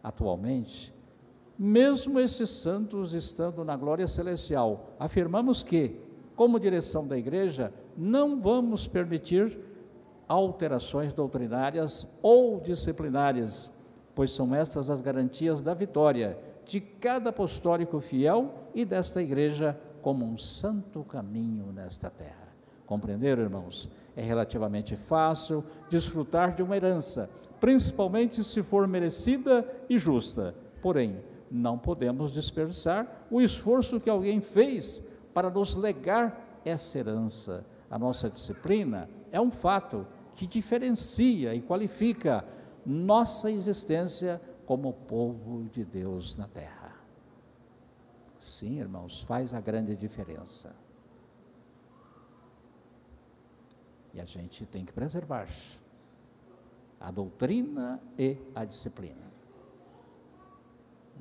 Atualmente, mesmo esses santos estando na glória celestial, afirmamos que, como direção da igreja, não vamos permitir alterações doutrinárias ou disciplinares, pois são estas as garantias da vitória de cada apostólico fiel e desta igreja como um santo caminho nesta terra. Compreenderam, irmãos? É relativamente fácil desfrutar de uma herança, principalmente se for merecida e justa. Porém, não podemos dispersar o esforço que alguém fez para nos legar essa herança. A nossa disciplina é um fato que diferencia e qualifica nossa existência como povo de Deus na terra. Sim, irmãos, faz a grande diferença. E a gente tem que preservar a doutrina e a disciplina.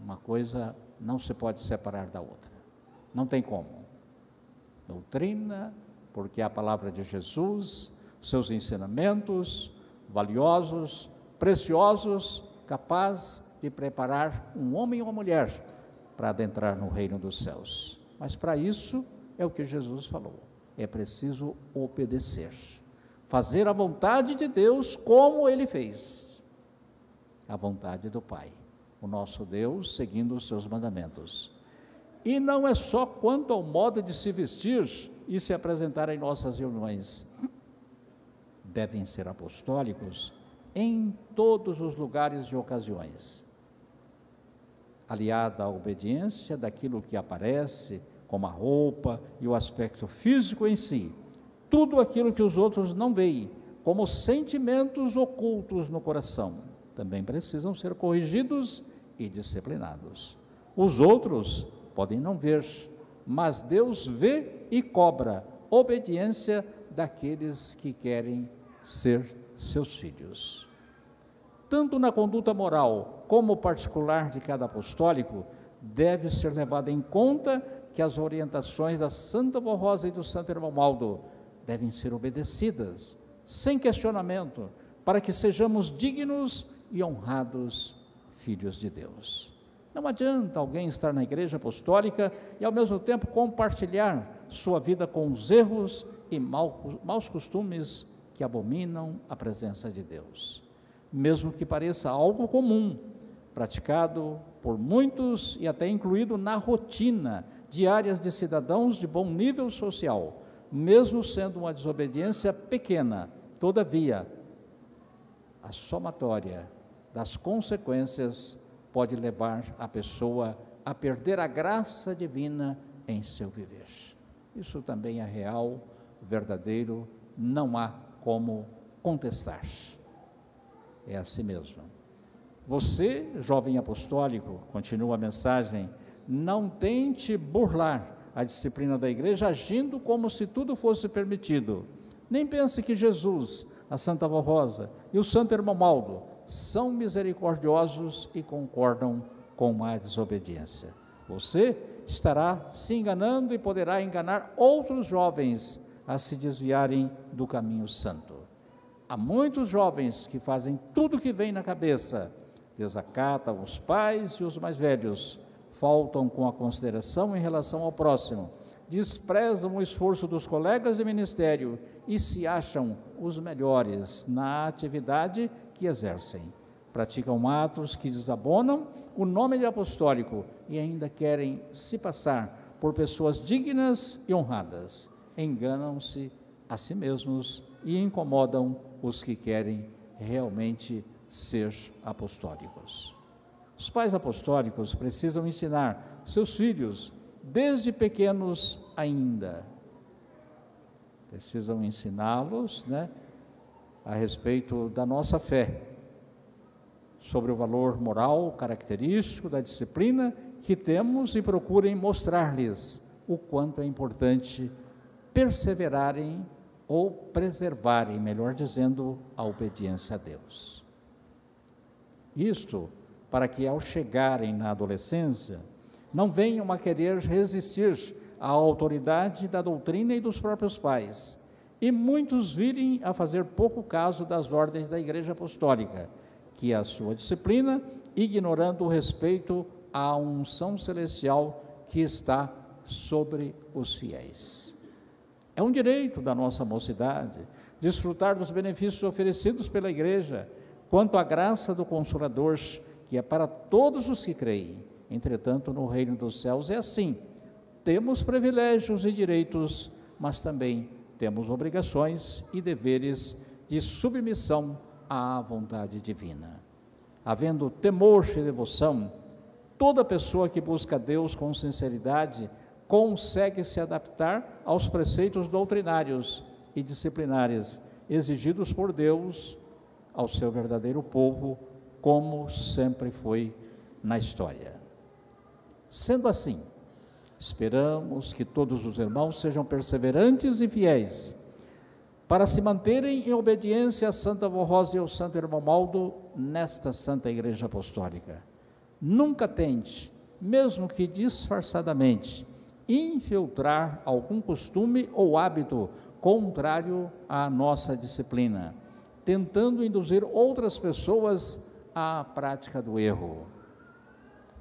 Uma coisa não se pode separar da outra. Não tem como. Doutrina, porque é a palavra de Jesus, seus ensinamentos valiosos, preciosos, capaz de preparar um homem ou uma mulher para adentrar no reino dos céus. Mas para isso é o que Jesus falou. É preciso obedecer. Fazer a vontade de Deus como Ele fez. A vontade do Pai. O nosso Deus seguindo os seus mandamentos. E não é só quanto ao modo de se vestir e se apresentar em nossas reuniões. Devem ser apostólicos em todos os lugares e ocasiões. Aliada à obediência daquilo que aparece, como a roupa e o aspecto físico em si, tudo aquilo que os outros não veem, como sentimentos ocultos no coração, também precisam ser corrigidos e disciplinados. Os outros podem não ver, mas Deus vê e cobra obediência daqueles que querem ser seus filhos. Tanto na conduta moral como particular de cada apostólico, deve ser levado em conta que as orientações da Santa Vó Rosa e do Santo Irmão Maldo devem ser obedecidas, sem questionamento, para que sejamos dignos e honrados filhos de Deus. Não adianta alguém estar na igreja apostólica e ao mesmo tempo compartilhar sua vida com os erros e maus costumes que abominam a presença de Deus. Mesmo que pareça algo comum, praticado por muitos e até incluído na rotina diárias de cidadãos de bom nível social, mesmo sendo uma desobediência pequena, todavia, a somatória das consequências pode levar a pessoa a perder a graça divina em seu viver. Isso também é real, verdadeiro, não há como contestar. É assim mesmo. Você, jovem apostólico, continua a mensagem, não tente burlar a disciplina da igreja agindo como se tudo fosse permitido. Nem pense que Jesus, a Santa Vó Rosa e o Santo Irmão Maldo são misericordiosos e concordam com a desobediência. Você estará se enganando e poderá enganar outros jovens a se desviarem do caminho santo. Há muitos jovens que fazem tudo o que vem na cabeça, desacatam os pais e os mais velhos, faltam com a consideração em relação ao próximo, desprezam o esforço dos colegas de ministério e se acham os melhores na atividade que exercem. Praticam atos que desabonam o nome de apostólico e ainda querem se passar por pessoas dignas e honradas. Enganam-se a si mesmos e incomodam os que querem realmente ser apostólicos. Os pais apostólicos precisam ensinar seus filhos, desde pequenos ainda, precisam ensiná-los, a respeito da nossa fé, sobre o valor moral característico da disciplina que temos e procurem mostrar-lhes o quanto é importante perseverarem ou preservarem, melhor dizendo, a obediência a Deus. Isto para que ao chegarem na adolescência, não venham a querer resistir à autoridade da doutrina e dos próprios pais, e muitos virem a fazer pouco caso das ordens da Igreja Apostólica, que é a sua disciplina, ignorando o respeito à unção celestial que está sobre os fiéis. É um direito da nossa mocidade desfrutar dos benefícios oferecidos pela Igreja, quanto à graça do Consolador, que é para todos os que creem. Entretanto, no reino dos céus é assim, temos privilégios e direitos, mas também temos obrigações e deveres de submissão à vontade divina. Havendo temor e devoção, toda pessoa que busca Deus com sinceridade consegue se adaptar aos preceitos doutrinários e disciplinares exigidos por Deus ao seu verdadeiro povo, como sempre foi na história. Sendo assim, esperamos que todos os irmãos sejam perseverantes e fiéis, para se manterem em obediência à Santa Vó Rosa e ao Santo Irmão Maldo nesta Santa Igreja Apostólica. Nunca tente, mesmo que disfarçadamente, infiltrar algum costume ou hábito contrário à nossa disciplina, tentando induzir outras pessoas à prática do erro.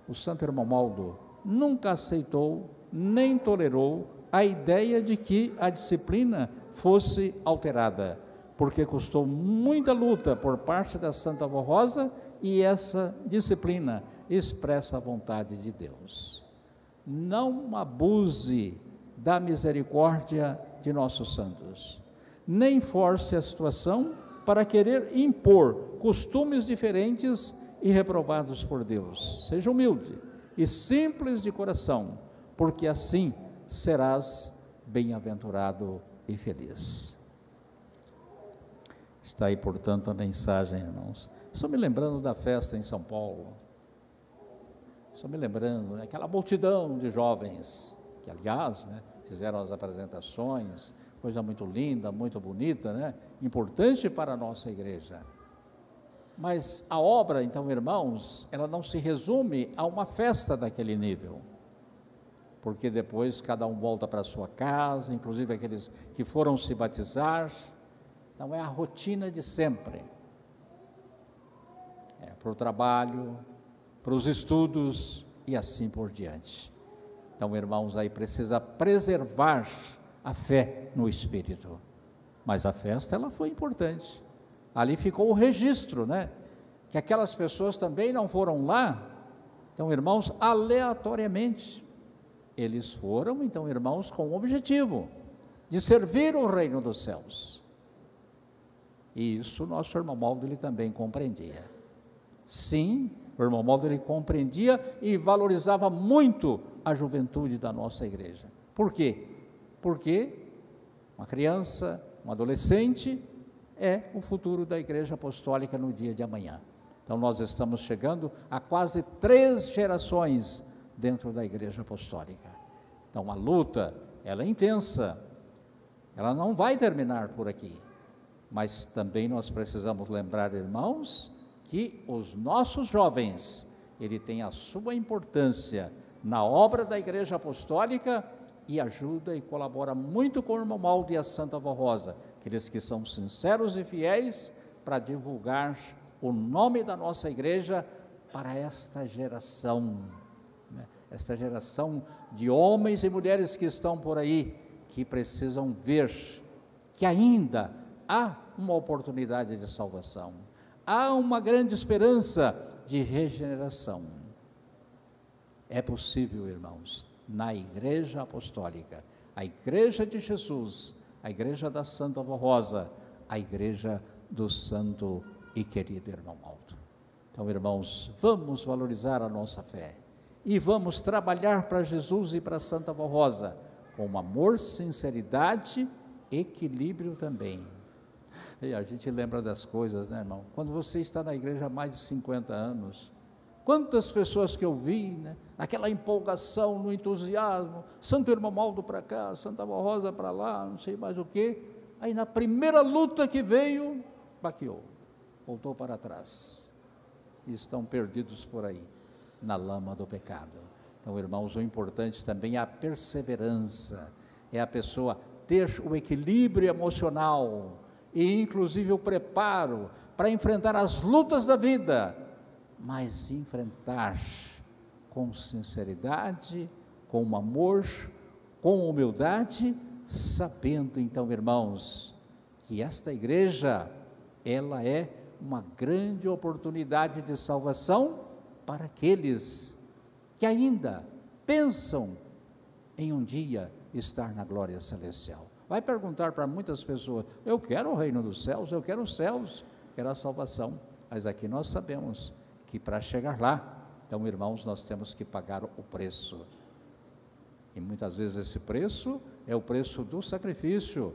O Santo Irmão Maldo nunca aceitou nem tolerou a ideia de que a disciplina fosse alterada, porque custou muita luta por parte da Santa Vó Rosa e essa disciplina expressa a vontade de Deus. Não abuse da misericórdia de nossos santos, nem force a situação para querer impor costumes diferentes e reprovados por Deus. Seja humilde e simples de coração, porque assim serás bem-aventurado e feliz. Está aí, portanto, a mensagem, irmãos. Estou me lembrando da festa em São Paulo. Estou me lembrando, né, aquela multidão de jovens, que aliás, né, fizeram as apresentações, coisa muito linda, muito bonita, né, importante para a nossa igreja. Mas a obra, então, irmãos, ela não se resume a uma festa daquele nível, porque depois cada um volta para a sua casa, inclusive aqueles que foram se batizar. Então é a rotina de sempre, para o trabalho, para os estudos e assim por diante. Então, irmãos, aí precisa preservar a fé no Espírito, mas a festa ela foi importante, ali ficou o registro, né, que aquelas pessoas também não foram lá, então, irmãos, aleatoriamente, eles foram, então, irmãos, com o objetivo de servir o reino dos céus. E isso o nosso irmão Maldo ele também compreendia. Sim, o irmão Maldo ele compreendia e valorizava muito a juventude da nossa igreja. Por quê? Porque uma criança, um adolescente é o futuro da igreja apostólica no dia de amanhã. Então nós estamos chegando a quase 3 gerações dentro da igreja apostólica. Então a luta, ela é intensa, ela não vai terminar por aqui. Mas também nós precisamos lembrar, irmãos, que os nossos jovens, ele tem a sua importância na obra da igreja apostólica e ajuda e colabora muito com o irmão Maldo e a Santa Avó Rosa, aqueles que são sinceros e fiéis para divulgar o nome da nossa igreja para esta geração, né? Esta geração de homens e mulheres que estão por aí, que precisam ver que ainda há uma oportunidade de salvação, há uma grande esperança de regeneração. É possível, irmãos, na igreja apostólica, a igreja de Jesus, a igreja da Santa Avó Rosa, a igreja do santo e querido irmão Maldo. Então, irmãos, vamos valorizar a nossa fé e vamos trabalhar para Jesus e para a Santa Avó Rosa com amor, sinceridade, equilíbrio também. E a gente lembra das coisas, né, irmão? Quando você está na igreja há mais de 50 anos, quantas pessoas que eu vi, né, naquela empolgação, no entusiasmo, Santo Irmão Maldo para cá, Santa Avó Rosa para lá, não sei mais o quê, aí na primeira luta que veio, baqueou, voltou para trás, e estão perdidos por aí, na lama do pecado. Então, irmãos, o importante também é a perseverança, é a pessoa ter o equilíbrio emocional, e inclusive o preparo para enfrentar as lutas da vida, mas enfrentar com sinceridade, com amor, com humildade, sabendo então, irmãos, que esta igreja, ela é uma grande oportunidade de salvação para aqueles que ainda pensam em um dia estar na glória celestial. Vai perguntar para muitas pessoas, eu quero o reino dos céus, eu quero os céus, quero a salvação, mas aqui nós sabemos que para chegar lá, então, irmãos, nós temos que pagar o preço, e muitas vezes esse preço é o preço do sacrifício,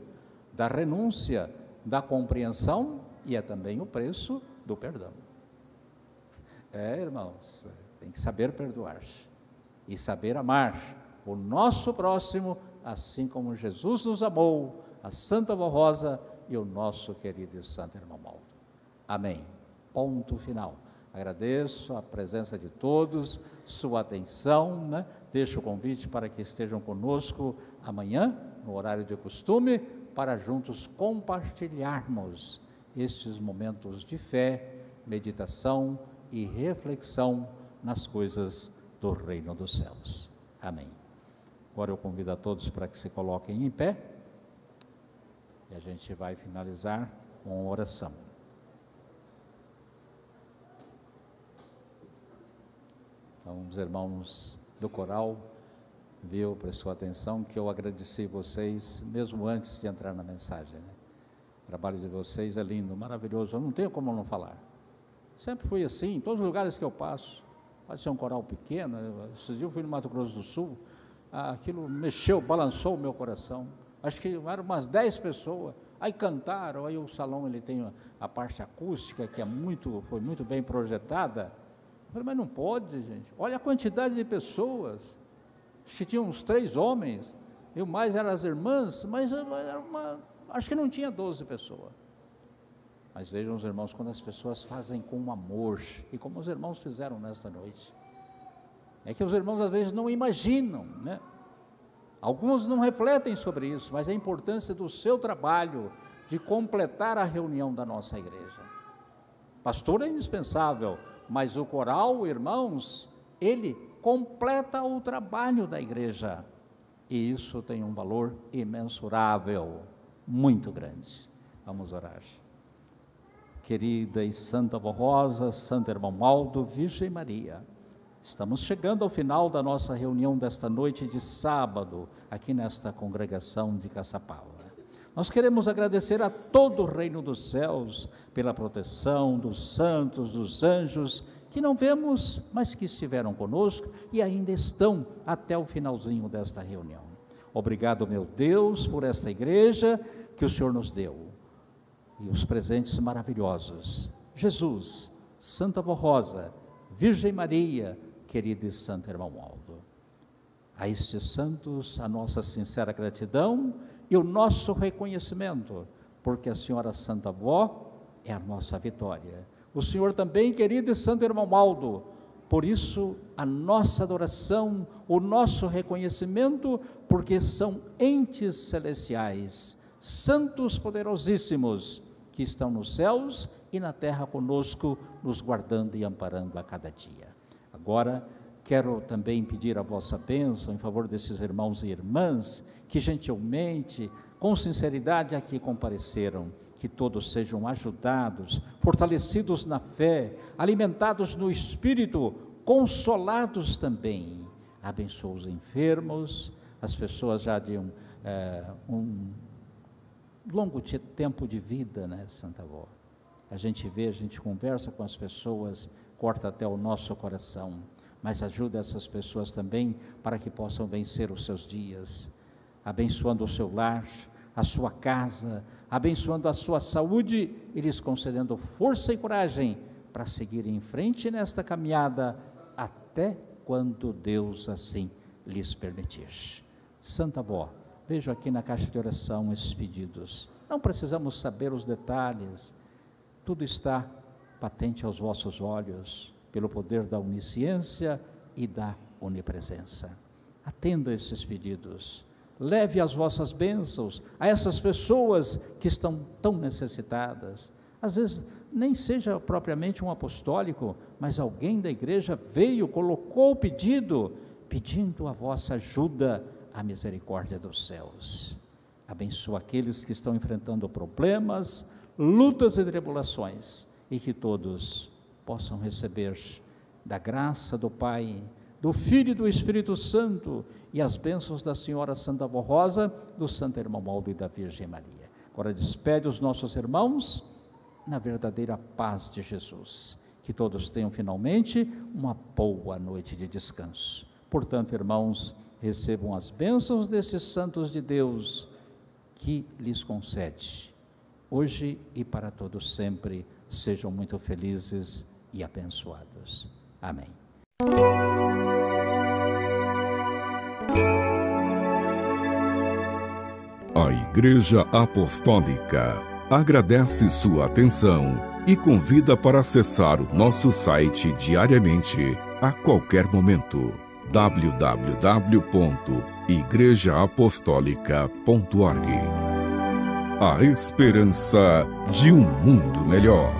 da renúncia, da compreensão, e é também o preço do perdão. Irmãos, tem que saber perdoar, e saber amar o nosso próximo, assim como Jesus nos amou, a Santa Avó Rosa e o nosso querido e santo irmão Maldo. Amém. Ponto final. Agradeço a presença de todos, sua atenção, né? Deixo o convite para que estejam conosco amanhã, no horário de costume, para juntos compartilharmos estes momentos de fé, meditação e reflexão nas coisas do reino dos céus. Amém. Agora eu convido a todos para que se coloquem em pé e a gente vai finalizar com oração. Então, os irmãos do coral, prestou atenção que eu agradeci vocês, mesmo antes de entrar na mensagem, né? O trabalho de vocês é lindo, maravilhoso, eu não tenho como não falar. Sempre fui assim, em todos os lugares que eu passo. Pode ser um coral pequeno, esses dias eu fui no Mato Grosso do Sul, aquilo mexeu, balançou o meu coração. Acho que eram umas 10 pessoas, aí cantaram, aí o salão ele tem a parte acústica, que foi muito bem projetada, falei, mas não pode, gente. Olha a quantidade de pessoas. Acho que tinha uns 3 homens, e o mais eram as irmãs, mas acho que não tinha 12 pessoas. Mas vejam os irmãos, quando as pessoas fazem com amor, e como os irmãos fizeram nesta noite, é que os irmãos às vezes não imaginam, né? Alguns não refletem sobre isso, mas a importância do seu trabalho de completar a reunião da nossa igreja. Pastor é indispensável, mas o coral, irmãos, ele completa o trabalho da igreja, e isso tem um valor imensurável, muito grande. Vamos orar. Querida e Santa Avó Rosa, Santo Irmão Maldo, Virgem Maria, estamos chegando ao final da nossa reunião desta noite de sábado, aqui nesta congregação de Caçapava. Nós queremos agradecer a todo o reino dos céus pela proteção dos santos, dos anjos, que não vemos, mas que estiveram conosco e ainda estão até o finalzinho desta reunião. Obrigado, meu Deus, por esta igreja que o Senhor nos deu e os presentes maravilhosos. Jesus, Santa Avó Rosa, Virgem Maria, querido e Santo Irmão Maldo. A estes santos a nossa sincera gratidão e o nosso reconhecimento, porque a Senhora Santa Avó é a nossa vitória. O Senhor também, querido e Santo Irmão Maldo, por isso a nossa adoração, o nosso reconhecimento, porque são entes celestiais, santos poderosíssimos, que estão nos céus e na terra conosco, nos guardando e amparando a cada dia. Agora, quero também pedir a vossa bênção em favor desses irmãos e irmãs que gentilmente, com sinceridade aqui compareceram, que todos sejam ajudados, fortalecidos na fé, alimentados no Espírito, consolados também. Abençoa os enfermos, as pessoas já de um longo tempo de vida, né, Santa Avó? A gente vê, a gente conversa com as pessoas, corta até o nosso coração, mas ajuda essas pessoas também para que possam vencer os seus dias, abençoando o seu lar, a sua casa, abençoando a sua saúde e lhes concedendo força e coragem para seguir em frente nesta caminhada até quando Deus assim lhes permitir. Santa Avó, vejo aqui na caixa de oração esses pedidos. Não precisamos saber os detalhes, tudo está patente aos vossos olhos, pelo poder da onisciência e da onipresença. Atenda esses pedidos, leve as vossas bênçãos a essas pessoas que estão tão necessitadas. Às vezes, nem seja propriamente um apostólico, mas alguém da igreja veio, colocou o pedido, pedindo a vossa ajuda, a misericórdia dos céus. Abençoa aqueles que estão enfrentando problemas, lutas e tribulações, e que todos possam receber da graça do Pai, do Filho e do Espírito Santo, e as bênçãos da Senhora Santa Avó Rosa, do Santo Irmão Maldo e da Virgem Maria. Agora despede os nossos irmãos na verdadeira paz de Jesus. Que todos tenham finalmente uma boa noite de descanso. Portanto, irmãos, recebam as bênçãos desses santos de Deus que lhes concede. Hoje e para todos sempre, sejam muito felizes e abençoados. Amém. A Igreja Apostólica agradece sua atenção e convida para acessar o nosso site diariamente, a qualquer momento. www.igrejaapostólica.org. A esperança de um mundo melhor.